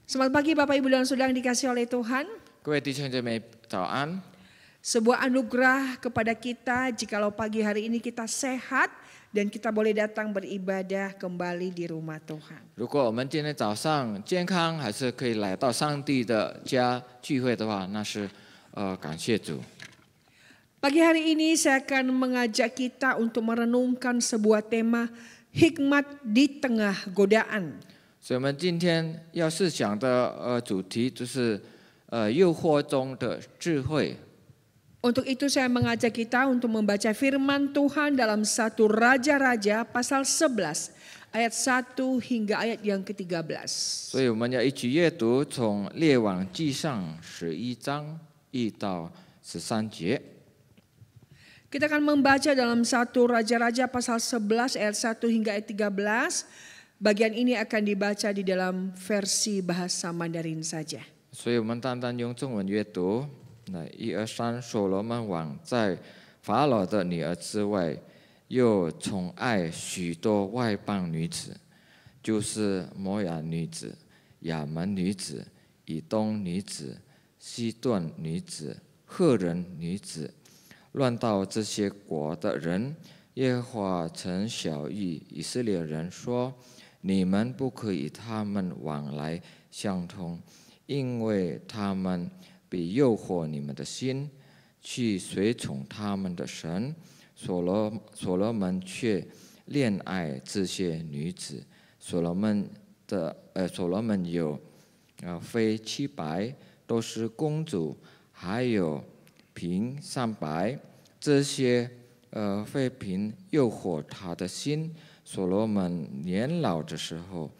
Selamat pagi Bapak Ibu dan Saudara yang dikasihi oleh Tuhan. 各位弟兄姐妹早安。 Sebuah anugerah kepada kita jikalau pagi hari ini kita sehat dan kita boleh datang beribadah kembali di rumah Tuhan. 如果我们今天早上健康，还是可以来到上帝的家聚会的话，那是感谢主。 Pagi hari ini saya akan mengajak kita untuk merenungkan sebuah tema hikmat di tengah godaan. 所以我们今天要思想的主题就是诱惑中的智慧。 Untuk itu saya mengajak kita untuk membaca firman Tuhan dalam 1 Raja-Raja pasal 11 ayat 1 hingga ayat yang ke-13. 所以我们要一起阅读从列王记上11章1到13节。 Kita akan membaca dalam 1 Raja-Raja pasal 11 ayat 1 hingga ayat 13. Bagian ini akan dibaca di dalam versi bahasa Mandarin saja. 所以我们单单用中文阅读。 那1、2、3，所罗门王在法老的女儿之外，又宠爱许多外邦女子，就是摩亚女子、亚门女子、以东女子、西顿女子、赫人女子。乱到这些国的人，耶和华曾晓谕以色列人说：你们不可以与他们往来相通，因为他们 必诱惑你们的心，去随从他们的神。所罗门却恋爱这些女子。所罗门有妃700，都是公主，还有嫔300。这些妃嫔诱惑他的心。所罗门年老的时候，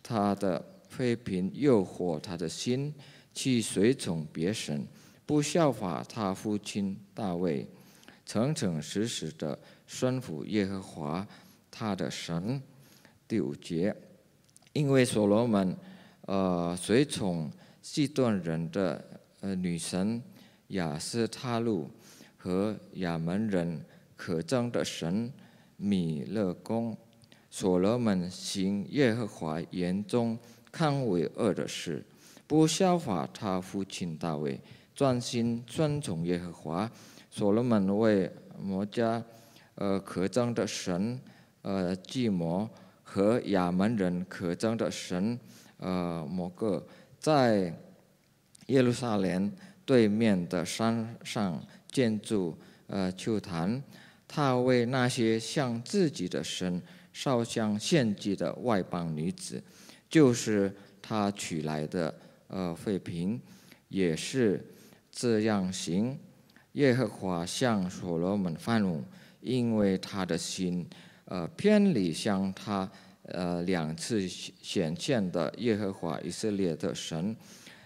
他的妃嫔诱惑他的心， 去随从别神，不效法他父亲大卫，诚诚实实的顺服耶和华他的神。第5节，因为所罗门随从西顿人的女神亚斯他路和亚门人可憎的神米勒公，所罗门行耶和华眼中看为恶的事， 不效法他父亲大卫，专心顺从耶和华。所罗门为摩家可憎的神基摩和亚门人可憎的神摩各，在耶路撒冷对面的山上建筑丘坛。他为那些向自己的神烧香献祭的外邦女子，就是他娶来的 妃嫔也是这样行。耶和华向所罗门发怒，因为他的心偏离向他2次显现的耶和华以色列的神。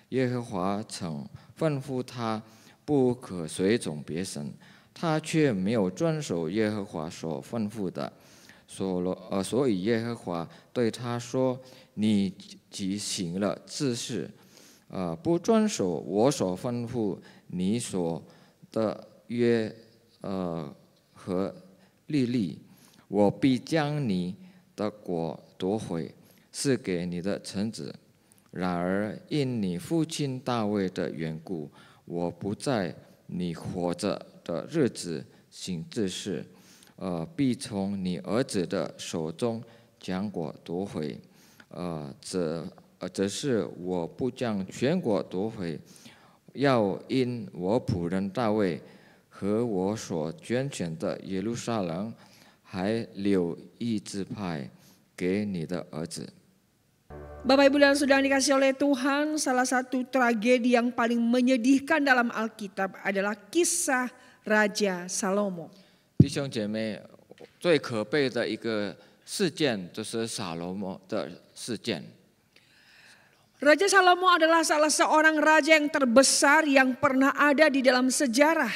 耶和华曾吩咐他不可随从别神，他却没有遵守耶和华所吩咐的。所以耶和华对他说：你既行了这事， 不遵守我所吩咐你所的约和律例，我必将你的国夺回，赐给你的臣子。然而因你父亲大卫的缘故，我不在你活着的日子行这事，必从你儿子的手中将国夺回。这是我不将全国夺回，要因我仆人大卫和我所拣选的耶路撒冷，还留一支派给你的儿子。 Bapak Ibu dan Saudara yang dikasihi oleh Tuhan, salah satu tragedi yang paling menyedihkan dalam Alkitab adalah kisah Raja Salomo. 弟兄姐妹，最可悲的一个事件就是撒罗摩的事件。 Raja Salomo adalah salah seorang raja yang terbesar yang pernah ada di dalam sejarah.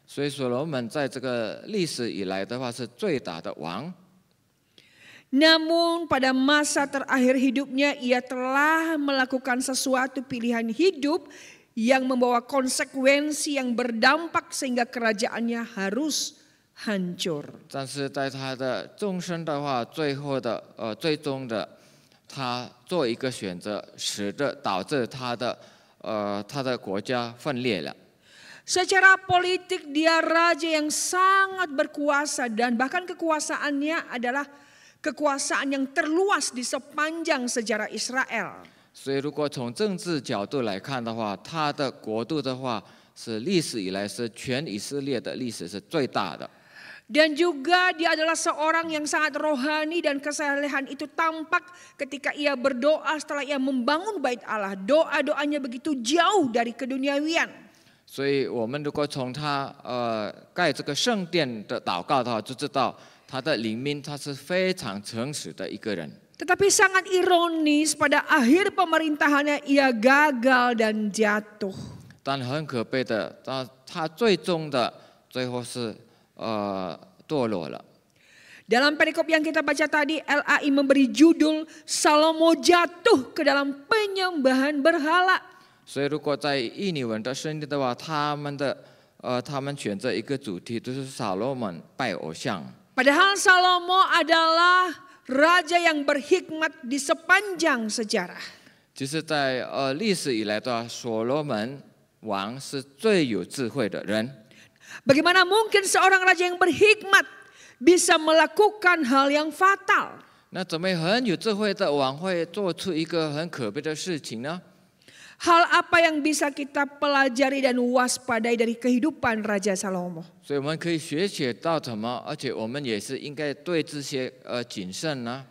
所以所罗门在这个历史以来的话是最大的王。 Namun pada masa terakhir hidupnya ia telah melakukan sesuatu pilihan hidup yang membawa konsekuensi yang berdampak sehingga kerajaannya harus hancur. 但是在他的终身的话，最终的，他做一个选择，导致他的国家分裂了。 Secara politik dia raja yang sangat berkuasa dan bahkan kekuasaannya adalah kekuasaan yang terluas di sepanjang sejarah Israel. 所以，如果从政治角度来看的话，他的国度的话是历史以来是全以色列的历史是最大的。 Dan juga dia adalah seorang yang sangat rohani dan kesalehan itu tampak ketika ia berdoa setelah ia membangun bait Allah. Doa-doanya begitu jauh dari keduniawian. 所以我们如果从他盖这个圣殿的祷告的话，就知道他的灵命他是非常诚实的一个人。 Tetapi sangat ironis pada akhir pemerintahannya ia gagal dan jatuh. 但很可悲的，他最终的最后是堕落了。 Dalam perikop yang kita baca tadi, LAI memberi judul Salomo jatuh ke dalam penyembahan berhala. 所以，如果在印尼文的圣经的话，他们选择一个主题，就是所罗门拜偶像。 Padahal Salomo adalah raja yang berhikmat di sepanjang sejarah. 其实，在历史以来的话，所罗门王是最有智慧的人。 Bagaimana mungkin seorang raja yang berhikmat bisa melakukan hal yang fatal? 那怎么很有智慧的王会做出一个很可悲的事情呢？ Hal apa yang bisa kita pelajari dan waspadai dari kehidupan Raja Salomo? 所以我们可以学习到什么？而且我们也是应该对这些谨慎呢。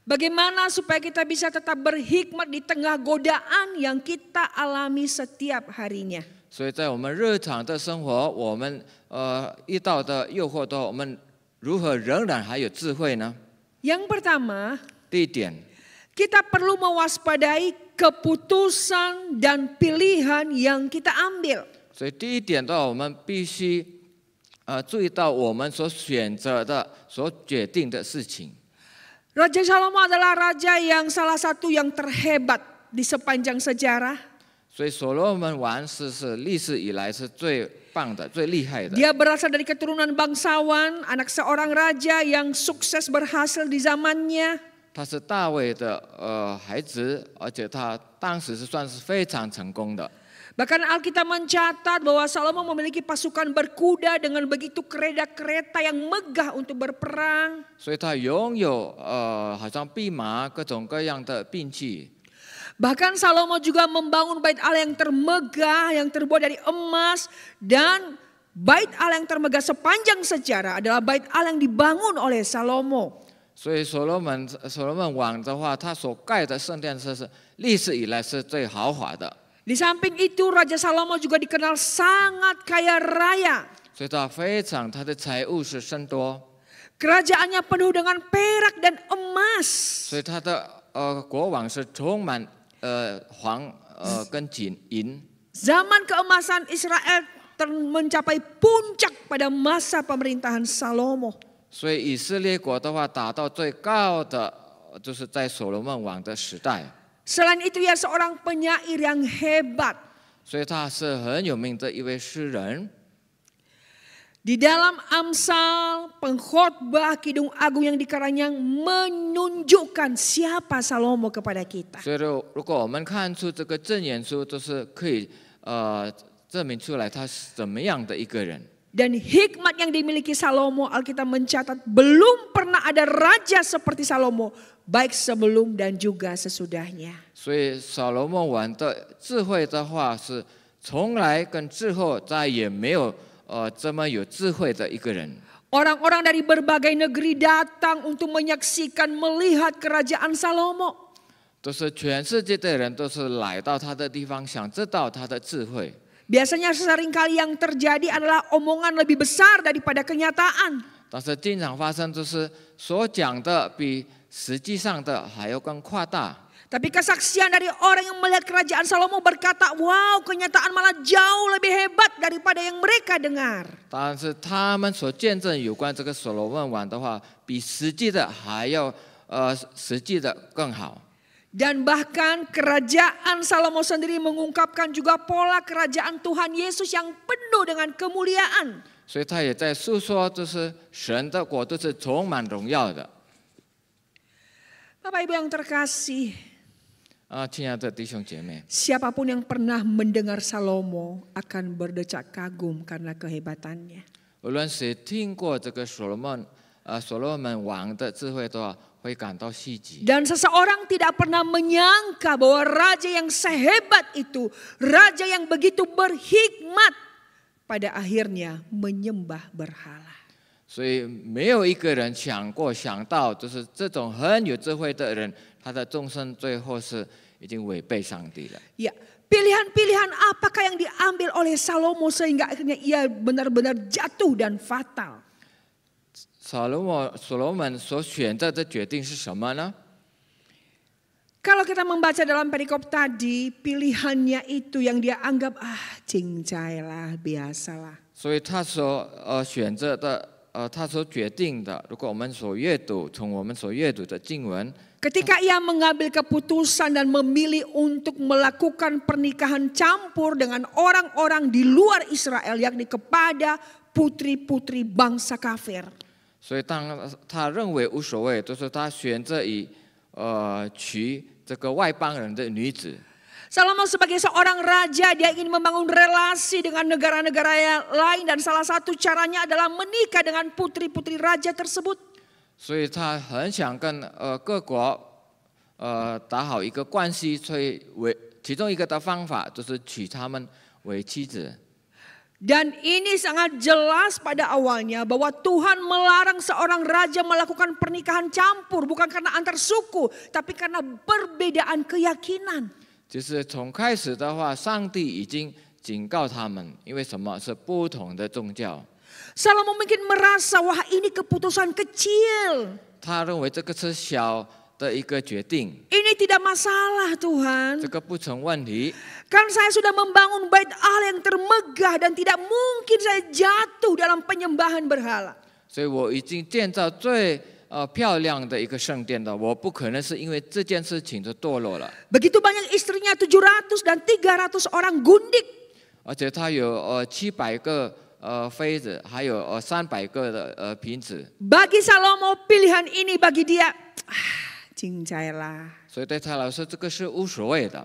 Bagaimana supaya kita bisa tetap berhikmat di tengah godaan yang kita alami setiap harinya? 所以在我们日常的生活，我们遇到的诱惑的话，我们如何仍然还有智慧呢？ Yang pertama, 第一点， kita perlu mewaspadai keputusan dan pilihan yang kita ambil. 所以第一点的话，我们必须注意到我们所选择的、所决定的事情。 Raja Salomo adalah raja yang salah satu yang terhebat di sepanjang sejarah. 所以所罗门王是历史以来是最棒的、最厉害的。 Dia berasal dari keturunan bangsawan, anak seorang raja yang sukses berhasil di zamannya. 他是大卫的孩子，而且他当时是算是非常成功的。 Bahkan Alkitab mencatat bahwa Salomo memiliki pasukan berkuda dengan begitu kereta yang megah untuk berperang. 所以他拥有好像兵马各种各样的兵器。 Bahkan Salomo juga membangun bait Allah yang termegah, yang terbuat dari emas. Dan bait Allah yang termegah sepanjang sejarah adalah bait Allah yang dibangun oleh Salomo. 所以所罗门王的话，他所盖的圣殿是历史以来是最豪华的。 Di samping itu Raja Salomo juga dikenal sangat kaya raya. 所以他的财物是甚多。 Kerajaannya penuh dengan perak dan emas. 所以他的国王是充满黄跟银。 Zaman keemasan Israel mencapai puncak pada masa pemerintahan Salomo. 所以以色列国的话，达到最高的就是在所罗门王的时代。 Selain itu ia seorang penyair yang hebat. 所以他是很有名的一位诗人。 Di dalam Amsal, pengkhotbah Kidung Agung yang dikarangnya menunjukkan siapa Salomo kepada kita. 所以如果我们看出这个箴言书，就是可以证明出来他是怎么样的一个人。 Dan hikmat yang dimiliki Salomo, Alkitab mencatat belum pernah ada raja seperti Salomo, baik sebelum dan juga sesudahnya. 所以所罗门王的智慧的话，是从来跟之后再也没有这么有智慧的一个人。 Orang-orang dari berbagai negeri datang untuk menyaksikan, melihat kerajaan Salomo. 都是全世界的人都是来到他的地方，想知道他的智慧。 Biasanya seringkali yang terjadi adalah omongan lebih besar daripada kenyataan. 但是经常发生，就是所讲的比实际上的还要更夸大。 Tapi kesaksian dari orang yang melihat kerajaan Salomo berkata, wow, kenyataan malah jauh lebih hebat daripada yang mereka dengar. 但是他们所见证有关这个所罗门王的话，比实际的还要实际的更好。 Dan bahkan kerajaan Salomo sendiri mengungkapkan juga pola kerajaan Tuhan Yesus yang penuh dengan kemuliaan. 所以他也在诉说，就是神的国度是充满荣耀的。Bapak Ibu yang terkasih, 亲爱的弟兄姐妹， siapapun yang pernah mendengar Salomo akan berdecak kagum karena kehebatannya. 无论谁听过这个所罗门王的智慧的话，会感到希奇。 Dan seseorang tidak pernah menyangka bahwa raja yang sehebat itu, raja yang begitu berhikmat, pada akhirnya menyembah berhala. 所以没有一个人想到，就是这种很有智慧的人，他的终身最后是已经违背上帝了。 Ya, pilihan-pilihan apakah yang diambil oleh Salomo sehingga akhirnya ia benar-benar jatuh dan fatal? 所罗门所选择的决定是什么呢？ Kalau kita membaca dalam perikop tadi, pilihannya itu yang dia anggap cincai lah, biasalah. 所以他所选择的他所决定的，如果我们从我们所阅读的经文， Ketika ia mengambil keputusan dan memilih untuk melakukan pernikahan campur dengan orang-orang di luar Israel, yakni kepada putri-putri bangsa kafir. 所以当他认为无所谓，就是他选择娶这个外邦人的女子。 Salomo sebagai seorang raja, dia ingin membangun relasi dengan negara-negara lain dan salah satu caranya adalah menikah dengan putri-putri raja tersebut. 所以他很想跟各国打好一个关系，所以其中一个的方法就是娶他们为妻子。 Dan ini sangat jelas pada awalnya bahwa Tuhan melarang seorang raja melakukan pernikahan campur bukan karena antar suku, tapi karena perbedaan keyakinan. 就是从开始的话，上帝已经警告他们，因为什么是不同的宗教。 Salomo mungkin merasa wah ini keputusan kecil. 他认为这个是小的一个决定， Ini tidak masalah Tuhan. 这个不成问题。 Kan saya sudah membangun bait Allah yang termegah dan tidak mungkin saya jatuh dalam penyembahan berhala. 所以我已经建造最漂亮的一个圣殿了，我不可能是因为这件事情就堕落了。 Begitu banyak istrinya 700 dan 300 orang gundik. 而且他有700个妃子，还有300个的嫔子。 Bagi Salomo pilihan ini bagi dia cincailah. 所以对他来说，这个是无所谓的。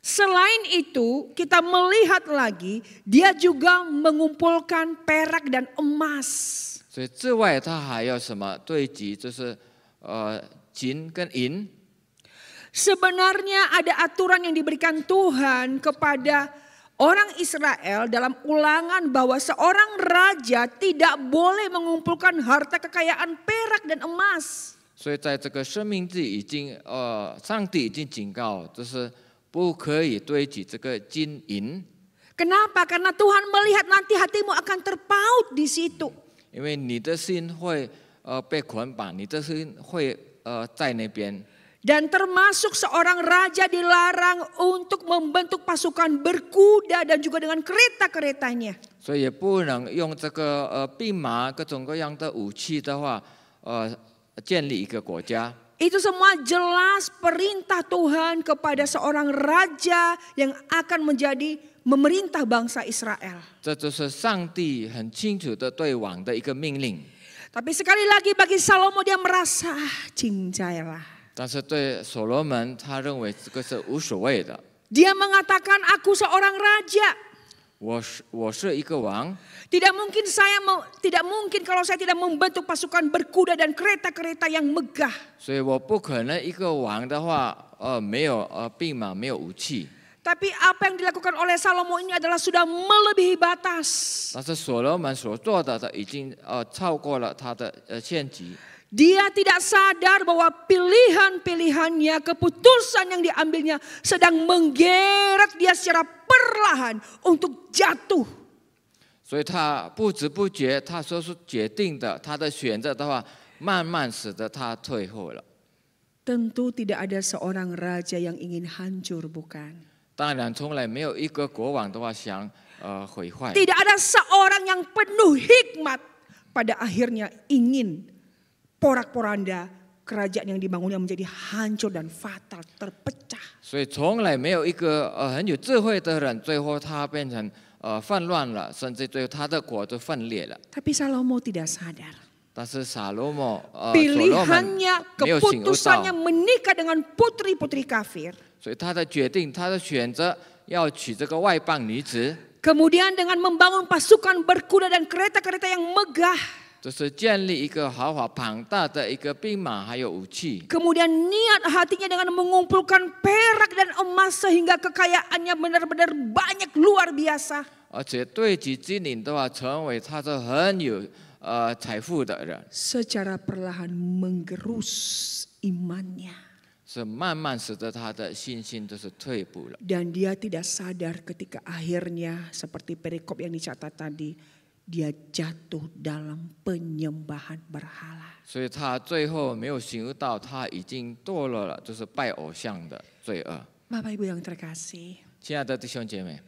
Selain itu, kita melihat lagi, dia juga mengumpulkan perak dan emas. 所以之外，他还要什么对极，就是金跟银。 Sebenarnya ada aturan yang diberikan Tuhan kepada orang Israel dalam Ulangan bahwa seorang raja tidak boleh mengumpulkan harta kekayaan perak dan emas. 所以在这个生命记已经上帝已经警告，就是不可以堆积这个金银。 Kenapa? Karena Tuhan melihat nanti hatimu akan terpaut di situ. 因为你的心会被捆绑，你的心会在那边。 Dan termasuk seorang raja dilarang untuk membentuk pasukan berkuda dan juga dengan kereta-keretanya. 所以也不能用这个兵马各种各样的武器的话，建立一个国家。 Itu semua jelas perintah Tuhan kepada seorang raja yang akan menjadi memerintah bangsa Israel. 这就是上帝很清楚的对王的一个命令。 Tapi sekali lagi bagi Salomo dia merasa cincailah. 但是对所罗门，他认为这个是无所谓的。 Dia mengatakan aku seorang raja. 我是一个王， Tidak mungkin kalau saya tidak membentuk pasukan berkuda dan kereta-kereta yang megah. 所以我不可能一个王的话，没有兵马，没有武器。 Tapi apa yang dilakukan oleh Salomo ini adalah sudah melebihi batas. 但是所罗门所做的已经超过了他的限级。 Dia tidak sadar bahwa pilihan-pilihannya, keputusan yang diambilnya sedang menggeret dia secara perlahan untuk jatuh. 所以他不知不觉，他所决定的，他的选择的话，慢慢使得他退后了。 Tentu tidak ada seorang raja yang ingin hancur, bukan? 当然，从来没有一个国王的话想毁坏。 Tidak ada seorang yang penuh hikmat pada akhirnya ingin porak-poranda kerajaan yang dibangunnya menjadi hancur dan fatal, terpecah. 所以从来没有一个很有智慧的人，最后他变成泛乱了，甚至最后他的国都分裂了。 Tapi Salomo tidak sadar. 但是所罗门 pilihannya, 没有醒悟 keputusannya 到， menikah dengan putri-putri kafir. 所以他的决定，他的选择要娶这个外邦女子， Kemudian dengan membangun pasukan berkuda dan kereta-kereta yang megah. 就是建立一个豪华庞大的一个兵马还有武器。 Kemudian niat hatinya dengan mengumpulkan perak dan emas sehingga kekayaannya benar-benar banyak luar biasa. 而且对己经营的话，成为他是很有财富的人， Secara perlahan menggerus imannya. 是慢慢使得他的信心就是退步了。 Dan dia tidak sadar ketika akhirnya seperti perikop yang dicatat tadi, dia jatuh dalam penyembahan berhala. 所以他最后没有醒悟到，他已经堕落了，就是拜偶像的罪恶。 Bapak Ibu yang terkasih, 亲爱的弟兄姐妹，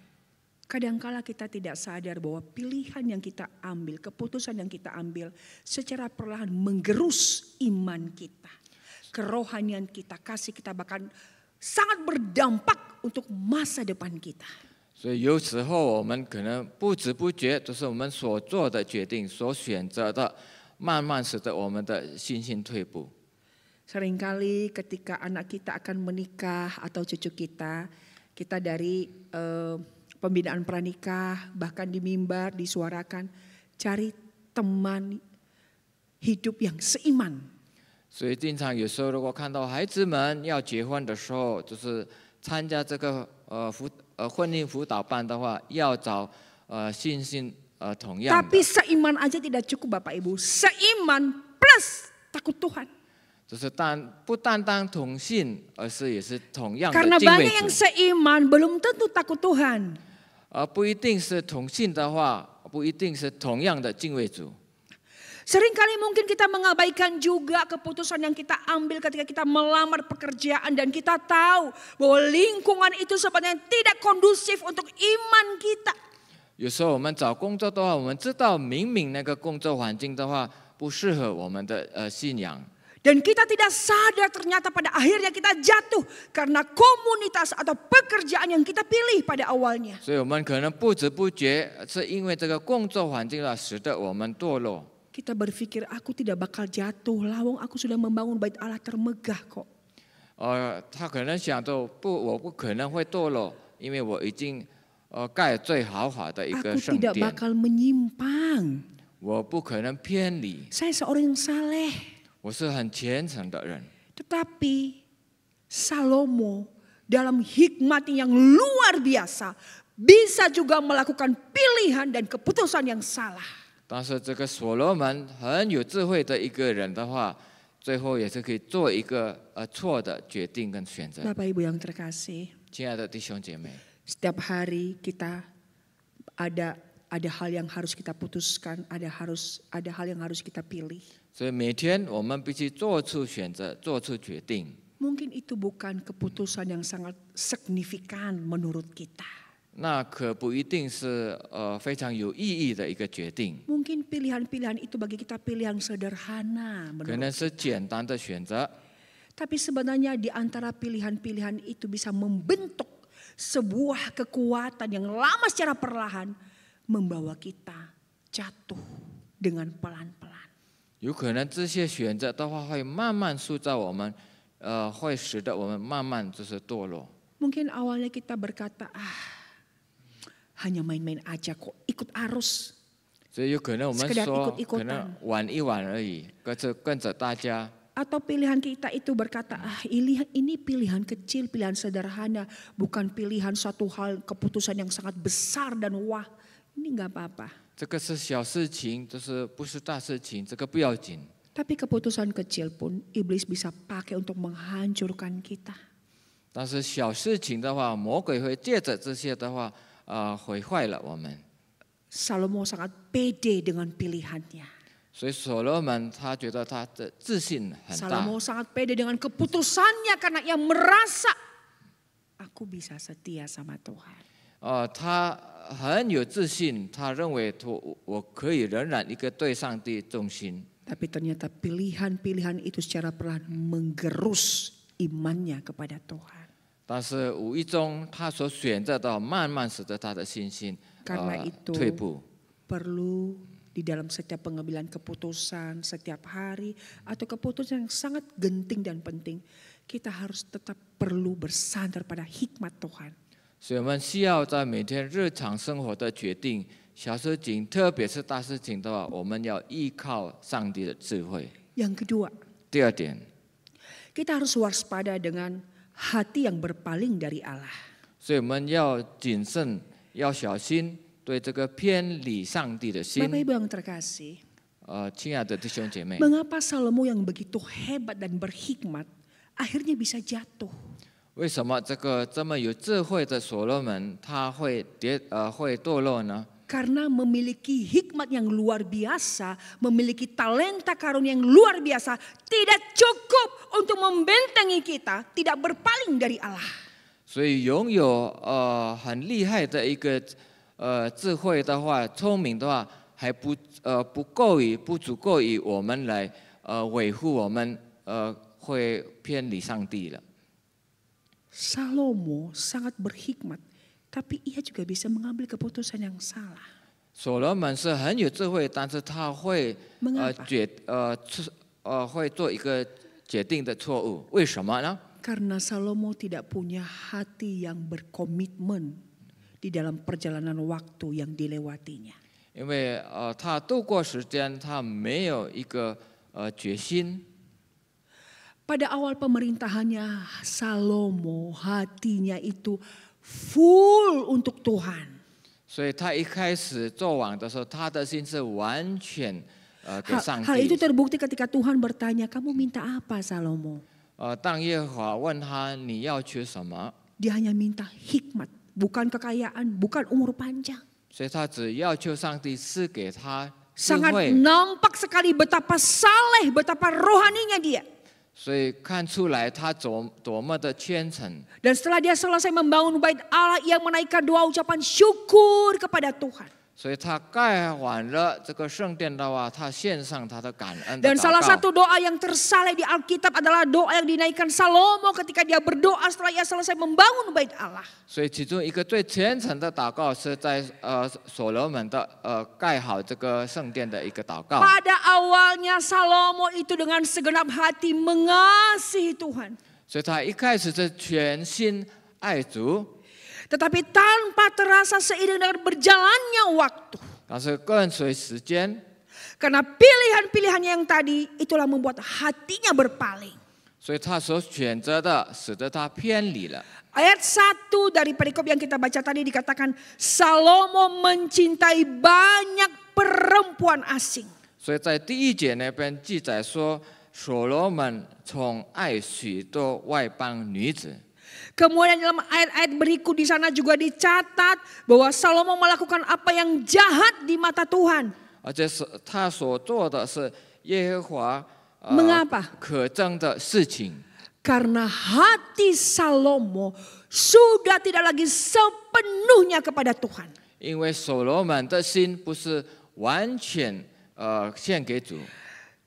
kadangkala kita tidak sadar bahwa pilihan yang kita ambil, keputusan yang kita ambil secara perlahan menggerus iman kita. Kerohanian kita, kasih kita bahkan sangat berdampak untuk masa depan kita. 所以有时候我们可能不知不觉，就是我们所做的决定、所选择的，慢慢使得我们的信心退步。 Seringkali ketika anak kita akan menikah atau cucu kita, kita dari pembinaan pranikah, bahkan di mimbar disuarakan, cari teman hidup yang seiman. 所以经常有时候，如果看到孩子们要结婚的时候，就是参加这个婚姻辅导班的话，要找信心同样的。 Tapi seiman aja tidak cukup Bapak Ibu. Seiman plus takut Tuhan. 就是不单单同信，而是也是同样的 Karena 敬畏 banyak yang 主。 seiman belum tentu takut Tuhan. 不一定是同信的话，不一定是同样的敬畏主。 Seringkali mungkin kita mengabaikan juga keputusan yang kita ambil ketika kita melamar pekerjaan dan kita tahu bahwa lingkungan itu sebenarnya tidak kondusif untuk iman kita. 有时候我们找工作的话，我们知道明明那个工作环境的话不适合我们的信仰。 Dan kita tidak sadar ternyata pada akhirnya kita jatuh karena komunitas atau pekerjaan yang kita pilih pada awalnya. 所以我们可能不知不觉是因为这个工作环境使得我们堕落。 Kita berpikir aku tidak bakal jatuh, lawang aku sudah membangun bait Allah termegah kok. 他可能想着我不可能会堕落，因为我已经盖最豪华的一个 Aku 圣 tidak 殿， bakal menyimpang. 我不可能偏离， Saya seorang yang saleh. 我是很虔诚的人。 Tetapi Salomo dalam hikmatnya yang luar biasa bisa juga melakukan pilihan dan keputusan yang salah. 但是这个所罗门很有智慧的一个人的话，最后也是可以做一个错的决定跟选择。 Bapak Ibu yang terkasih, 亲爱的弟兄姐妹， setiap hari kita ada hal yang harus kita putuskan, ada hal yang harus kita pilih. 所以每天我们必须做出选择，做出决定。 Mungkin itu bukan keputusan yang sangat signifikan menurut kita. 那可不一定是非常有意义的一个决定， Mungkin pilihan-pilihan itu bagi kita pilihan sederhana 可能 menurut. 是简单的选择。 Tapi sebenarnya di antara pilihan-pilihan itu bisa membentuk sebuah kekuatan yang lama secara perlahan membawa kita jatuh dengan pelan-pelan. 有可能这些选择的话，会慢慢塑造我们，会使得我们慢慢就是堕落。 Mungkin awalnya kita berkata, hanya main-main aja kok, ikut arus. 所以有可能我们 Sekedar 说， ikut-ikutan. 可能玩一玩而已，跟着大家。 Atau pilihan kita itu berkata, ini pilihan kecil, pilihan sederhana. Bukan pilihan suatu hal, keputusan yang sangat besar dan wah. Ini gak apa-apa. 这个是小事情，就是不是大事情，这个不要紧。 Tapi keputusan kecil pun iblis bisa pakai untuk menghancurkan kita. 但是小事情的话，魔鬼会借着这些的话，毁坏了我们。 Salomo sangat pede dengan pilihannya. 所以所罗门他觉得他的自信很大， Salomo sangat pede dengan keputusannya karena ia merasa aku bisa setia sama Tuhan. 他很有自信，他认为我可以仍然一个对上帝忠心。 Tapi ternyata pilihan-pilihan itu secara perlahan menggerus imannya kepada Tuhan. 但是无意中他所选择的，慢慢使得他的信心 Karena itu 退步。 perlu di dalam setiap pengambilan keputusan setiap hari atau keputusan yang sangat genting dan penting, kita harus tetap perlu bersandar pada hikmat Tuhan. 所以我们需要在每天日常生活的决定，小事情，特别是大事情的话，我们要依靠上帝的智慧。 Yang kedua, 第二点， kita harus waspada dengan hati yang berpaling dari Allah. 所以我们要谨慎，要小心对这个偏离上帝的心。 Bapak Ibu yang terkasih, 亲爱的弟兄姐妹， mengapa Salomo yang begitu hebat dan berhikmat akhirnya bisa jatuh? 为什么这个这么有智慧的所罗门他会堕落呢？ Karena memiliki hikmat yang luar biasa, memiliki talenta karunia yang luar biasa, tidak cukup untuk membentengi kita, tidak berpaling dari Allah. 所以拥有很厉害的一个智慧的话，聪明的话，还不足够于我们来维护我们会偏离上帝了。 Salomo sangat berhikmat, tapi ia juga bisa mengambil keputusan yang salah. 所罗门是很有智慧，但是他会会做一个决定的错误，为什么呢？ Karena Salomo tidak punya hati yang berkomitmen di dalam perjalanan waktu yang dilewatinya. 因为他度过时间，他没有一个决心。 Pada awal pemerintahannya, Salomo hatinya itu full untuk Tuhan. 所以他一开始做王的时候，他的心是完全给上 Hal itu 帝。 terbukti ketika Tuhan bertanya, kamu minta apa Salomo? 当耶和华问他你要求什么， Dia hanya minta hikmat, bukan kekayaan, bukan umur panjang. 所以他只要求上帝赐给他智 Sangat 慧。 nampak sekali betapa saleh, betapa rohaninya dia. 所以看出来他多么的虔诚。 Dan setelah dia selesai membangun bait Allah, ia menaikkan doa ucapan syukur kepada Tuhan. 所以他盖完了这个圣殿的话，他献上他的感恩的 Dan salah 祷告。 satu doa yang tersaleh di Alkitab adalah doa yang dinaikkan Salomo ketika dia berdoa setelah ia selesai membangun bait Allah. 所以其中一个最虔诚的祷告是在所罗门的盖好这个圣殿的一个祷告。 Pada awalnya Salomo itu dengan segenap hati mengasihi Tuhan. 所以他一开始是全心爱主， Tetapi tanpa terasa seiring dengan berjalannya waktu. 但是跟随时间， Karena pilihan-pilihannya yang tadi itulah membuat hatinya berpaling. 所以他所选择的使得他偏离了。 Ayat 1 dari perikop yang kita baca tadi dikatakan Salomo mencintai banyak perempuan asing. 所以在第一节那边记载说，所罗门宠爱许多外邦女子。 Kemudian dalam ayat-ayat berikut di sana juga dicatat bahwa Salomo melakukan apa yang jahat di mata Tuhan. 而且是他所做的是耶和华 Mengapa? 可憎的事情， Karena hati Salomo sudah tidak lagi sepenuhnya kepada Tuhan. 因为所罗门的心不是完全献给主，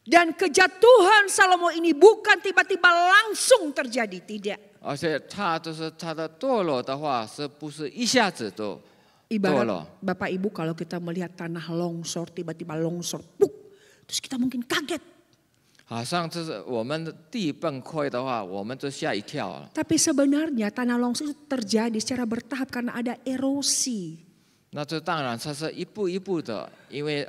Dan kejatuhan Salomo ini bukan tiba-tiba langsung terjadi, tidak. 而且他的堕落的话，是不是一下子都堕落？ Ibarat Bapak Ibu kalau kita melihat tanah longsor, tiba-tiba longsor, puk, terus kita mungkin kaget. 好像就是我们的地崩溃的话，我们就吓一跳了。 Tapi sebenarnya tanah longsor itu terjadi secara bertahap karena ada erosi. 那这当然它是一步一步的，因为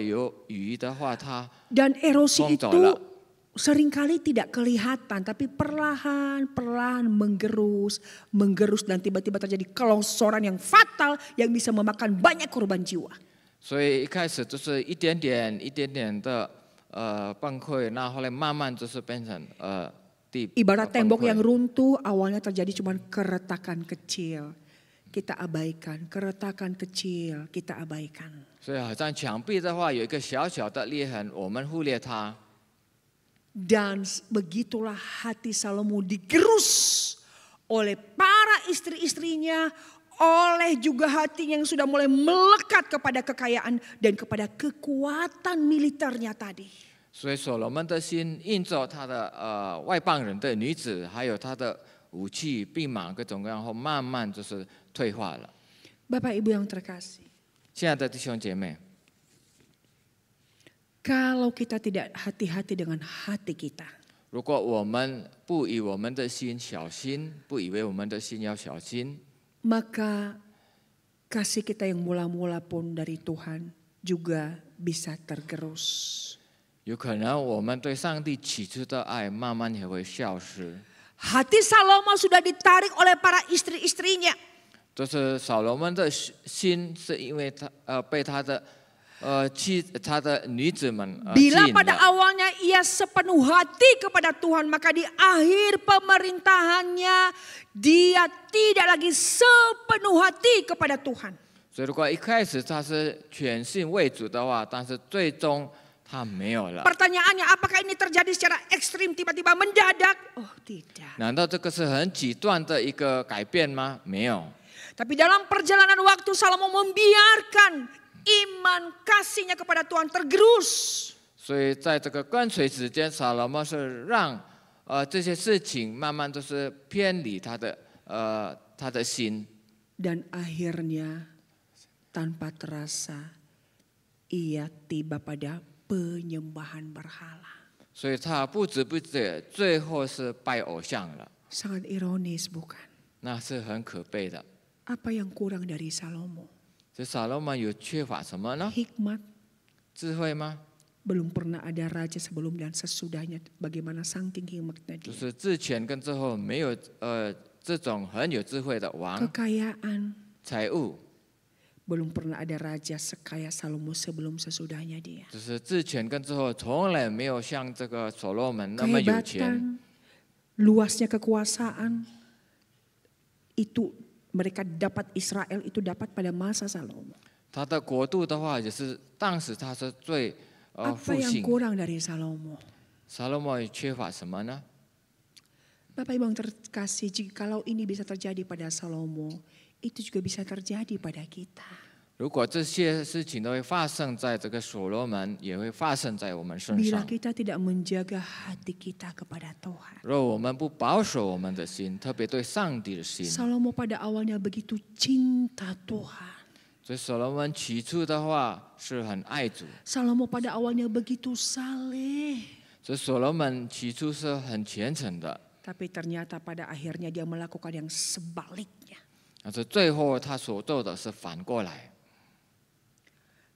有雨的话，它 Dan erosi itu Tolak. seringkali tidak kelihatan, tapi perlahan-perlahan menggerus dan tiba-tiba terjadi kelongsoran yang fatal yang bisa memakan banyak korban jiwa. 所以一开始就是一点点的崩溃，那后来慢慢就是变成地 Ibarat 崩 tembok 溃 yang runtuh awalnya terjadi cuma keretakan kecil. Kita abaikan, keretakan kecil kita abaikan. 所以好像墙壁的话有一个小小的裂痕，我们忽略它。 Dan begitulah hati Salomo digerus oleh para istri-istrinya, oleh juga hatinya yang sudah mulai melekat kepada kekayaan dan kepada kekuatan militernya tadi. 所以所罗门的心印着他的外邦人的女子，还有他的武器、兵马各种各样，然后慢慢就是退化了。 Bapak Ibu yang terkasih, 亲爱的弟兄姐妹， Kalau kita tidak hati-hati dengan hati kita, 如果我们不以我们的心小心，不以为我们的心要小心， maka kasih kita yang mula-mula pun dari Tuhan juga bisa tergerus. 有可能我们对上帝起初的爱慢慢也会消失。 Hati Salomo sudah ditarik oleh para istri-istrinya. 就是扫罗门的心，是因为被他的女子们吸 Bila 引 pada 了。 awalnya ia sepenuh hati kepada Tuhan, maka di akhir pemerintahannya dia tidak lagi sepenuh hati kepada Tuhan. 所以如果一开始他是全信为主的话，但是最终他没有了。 Pertanyaannya, apakah ini terjadi secara ekstrim tiba-tiba mendadak? Oh, tidak. 难道这个是很极端的一个改变吗？没有。 Tapi dalam perjalanan waktu Salomo membiarkan iman kasihnya kepada Tuhan tergerus. 所以在这个跟随时间，扫罗门是让这些事情慢慢都是偏离他的心。 Dan akhirnya tanpa terasa ia tiba pada penyembahan berhala. 所以他不知不觉最后是拜偶像了， Sangat ironis bukan? 那是很可悲的。 Apa yang kurang dari Salomo? 这扫罗门有缺乏什么呢？ Hikmat. 智慧吗？ Belum pernah ada raja sebelum dan sesudahnya. Bagaimana saking hikmatnya 就 dia. 是之前跟之后没有这种很有智慧的王， Kekayaan. 财物， Belum pernah ada raja sekaya Salomo sebelum sesudahnya dia. 就是之前跟之后从来没有像这个所罗门那么有钱。 Kehebatan, luasnya kekuasaan, itu mereka dapat, Israel itu dapat pada masa Salomo. 他的国度的话，也是当时他是最 Apa 复 yang 兴。 kurang dari Salomo? 撒罗门缺乏什么呢？ Bapak Ibu yang terkasih, kalau ini bisa terjadi pada Salomo, itu juga bisa terjadi pada kita. 如果这些事情都会发生在这个所罗门，也会发生在我们身 Bila 上。 kita tidak menjaga hati kita kepada Tuhan. 若我们不保守我们的心，特别对上帝的心， Salomo pada awalnya begitu cinta Tuhan. 所以所罗门起初的话是很爱主， Salomo pada awalnya begitu saleh. 所以所罗门起初是很虔诚的， Tapi ternyata pada akhirnya dia melakukan yang sebaliknya. 但是最后他所做的是反过来。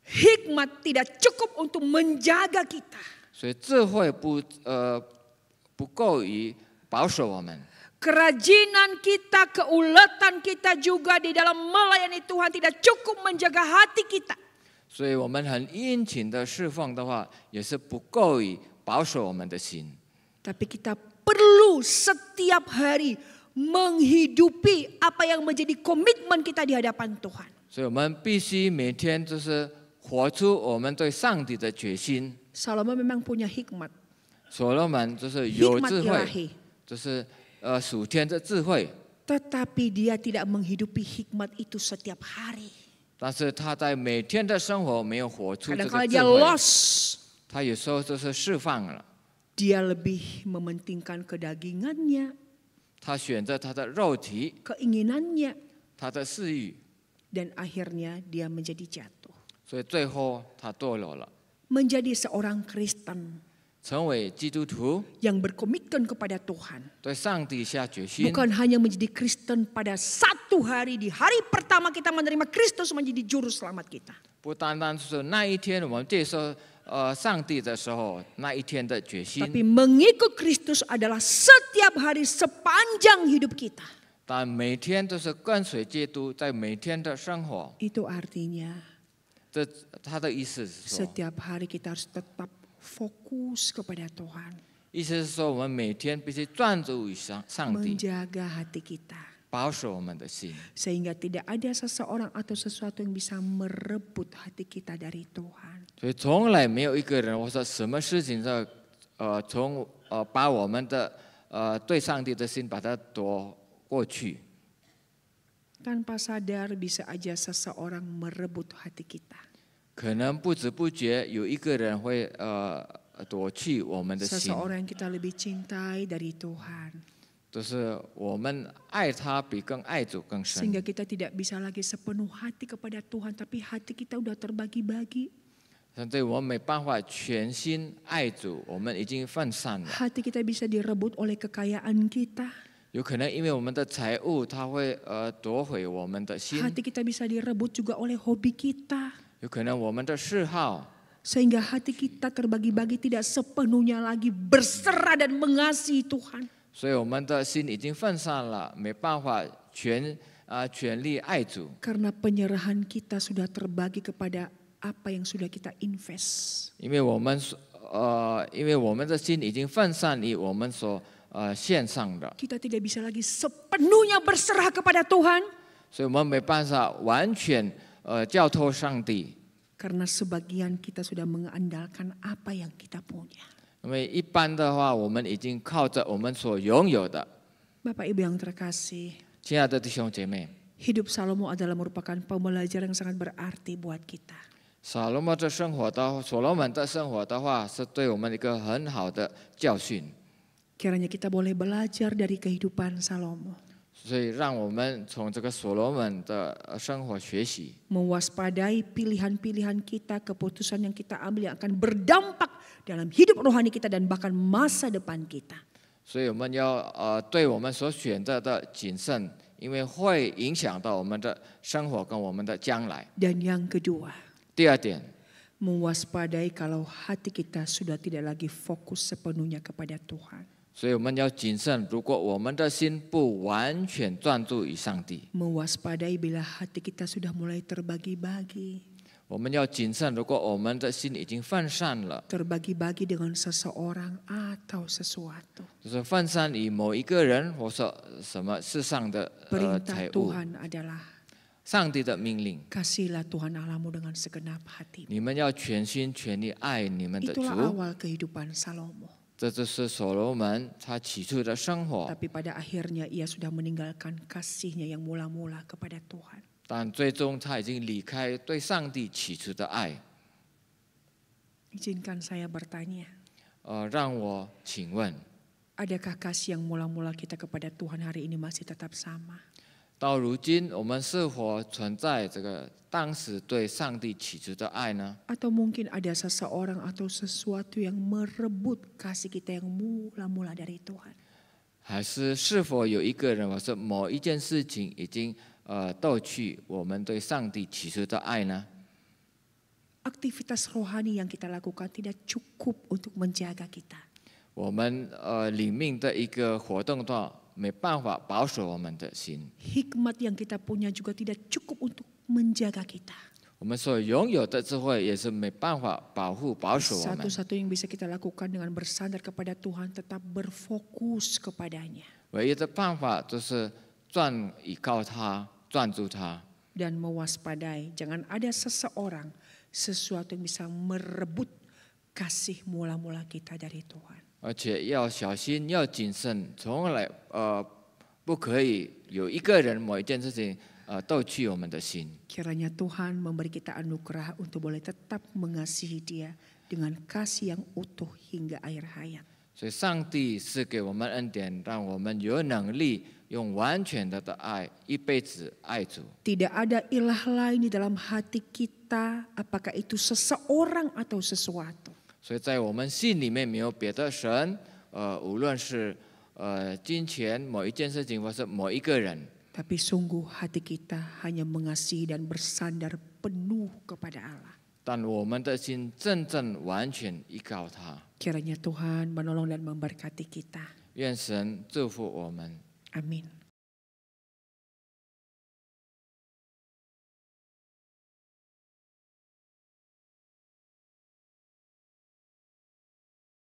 Hikmat tidak cukup untuk menjaga kita. 所以智慧不够于保守我们， Kerajinan kita, keuletan kita juga di dalam melayani Tuhan tidak cukup menjaga hati kita. 所以我们很殷勤的侍奉的话，也是不够于保守我们的心。 Tapi kita perlu setiap hari menghidupi apa yang menjadi komitmen kita di hadapan Tuhan. 所以我们必须每天就是活出我们对上帝的决心。 Salomo memang punya hikmat. 所罗门就是有 Hikmat 智慧， ilahi. 就是属天的智慧， Tetapi dia tidak menghidupi hikmat itu setiap hari. 但是他在每天的生活没有活出这 Kadang-kala 个智 dia 慧， lost. 他有时候就是释放了， Dia lebih mementingkan kedagingannya, 他选择他的肉体， keinginannya. 他的私欲， Dan akhirnya dia menjadi jatuh. 所以最后他堕落了， Menjadi seorang Kristen 成为基督徒， yang berkomitmen kepada Tuhan. 对上帝下决心， Bukan hanya menjadi Kristen pada satu hari, di hari pertama kita menerima Kristus menjadi juru selamat kita. 不单单是那一天我们接受上帝的时候那一天的决心， Tapi mengikut Kristus adalah setiap hari sepanjang hidup kita. 但每天都是跟随基督，在每天的生活。 Itu artinya 这他的意思是说， setiap hari kita harus tetap fokus kepada Tuhan. 意思是说，我们每天必须专注于上帝， Menjaga hati kita. 保守我们的心， Sehingga tidak ada seseorang atau sesuatu yang bisa merebut hati kita dari Tuhan. 所以从来没有一个人或者什么事情把我们的对上帝的心把它夺过去。 Tanpa sadar bisa aja seseorang merebut hati kita. 可能不知不觉有一个人会夺去我们的心， Seseorang yang kita lebih cintai dari Tuhan. 就是我们爱他比更爱主更深， Sehingga kita tidak bisa lagi sepenuh hati kepada Tuhan. Tapi hati kita udah terbagi-bagi. 甚至我们没办法全心爱主，我们已经犯善了。 Hati kita bisa direbut oleh kekayaan kita. 有可能因为我们的财物，它会夺回我们的心； Hati kita bisa direbut juga oleh hobi kita. 有可能我们的嗜好， Sehingga hati kita terbagi-bagi tidak sepenuhnya lagi berserah dan mengasihi Tuhan. 所以我们的心已经犯善了，没办法全力爱主。 Karena penyerahan kita sudah terbagi kepada apa yang sudah kita invest. 因为我们的心已经犯善于我们所献上的， Kita tidak bisa lagi sepenuhnya berserah kepada Tuhan. 所以我们没办法完全交托上帝。 Karena sebagian kita sudah mengandalkan apa yang kita punya. 因为一般的话，我们已经靠着我们所拥有的。 Bapak Ibu yang terkasih, 亲爱的弟兄姐妹， hidup Salomo adalah merupakan pembelajaran yang sangat berarti buat kita. 所罗门的生活的话，是对我们一个很好的教训。 Kiranya kita boleh belajar dari kehidupan Salomo. 所以让我们从这个所罗门的生活学习， Mewaspadai pilihan-pilihan kita, keputusan yang kita ambil yang akan berdampak dalam hidup rohani kita dan bahkan masa depan kita. 所以我们要对我们所选择的谨慎，因为会影响到我们的生活跟我们的将来。 Dan yang kedua, 第二点， mewaspadai kalau hati kita sudah tidak lagi fokus sepenuhnya kepada Tuhan. 所以我们要谨慎，如果我们的心不完全专注于上帝， Mewaspadai bila hati kita sudah mulai terbagi-bagi. 我们要谨慎，如果我们的心已经犯善了， Terbagi-bagi dengan seseorang atau sesuatu. 就是犯善于某一个人或者什么世上的 Perintah 财物， Tuhan adalah 上帝的命令， kasihlah Tuhan Allahmu dengan segenap hati. 你们要全心全力爱你们的主。 Itulah awal kehidupan Salomo. 这就是所罗门他起初的生活， Tapi pada akhirnya ia sudah meninggalkan kasihnya yang mula-mula kepada Tuhan. 但最终他已经离开对上帝起初的爱。 Izinkan saya bertanya, 让我请问， adakah kasih yang mula-mula kita kepada Tuhan hari ini masih tetap sama? 到如今我们是否存在这个当时对上帝起初的爱呢？ Atau mungkin ada seseorang atau sesuatu yang merebut kasih kita yang mula-mula dari Tuhan? 还是是否有一个人或是某一件事情已经夺去我们对上帝起初的爱呢？ Aktivitas rohani yang kita lakukan tidak cukup untuk menjaga kita. 我们里面的一个活动的话，没办法保守我们的心。 Hikmat yang kita punya juga tidak cukup untuk menjaga kita. 我们所拥有的智慧也是没办法保守我们。 Satu-satu yang bisa kita lakukan dengan bersandar kepada Tuhan, tetap berfokus kepadanya. 唯一的办法就是依靠他，专注他， Dan mewaspadai, jangan ada seseorang, sesuatu yang bisa merebut kasih mula-mula kita dari Tuhan. 而且要小心，要谨慎，从来不可以有一个人某一件事情夺去我们的心。 Kiranya Tuhan memberi kita anugerah untuk boleh tetap mengasihi Dia dengan kasih yang utuh hingga akhir hayat. 所以上帝是给我们恩典，让我们有能力用完全的爱，一辈子爱主。 Tidak ada ilah lain di dalam hati kita, apakah itu seseorang atau sesuatu. 所以在我们心里面没有别的神，无论是金钱、某一件事情，或是某一个人。 Tapi sungguh hati kita hanya mengasihi dan bersandar penuh kepada Allah. 但我们的心真正完全依靠他。 Kiranya Tuhan menolong dan memberkati kita. 愿神祝福我们。 Amin.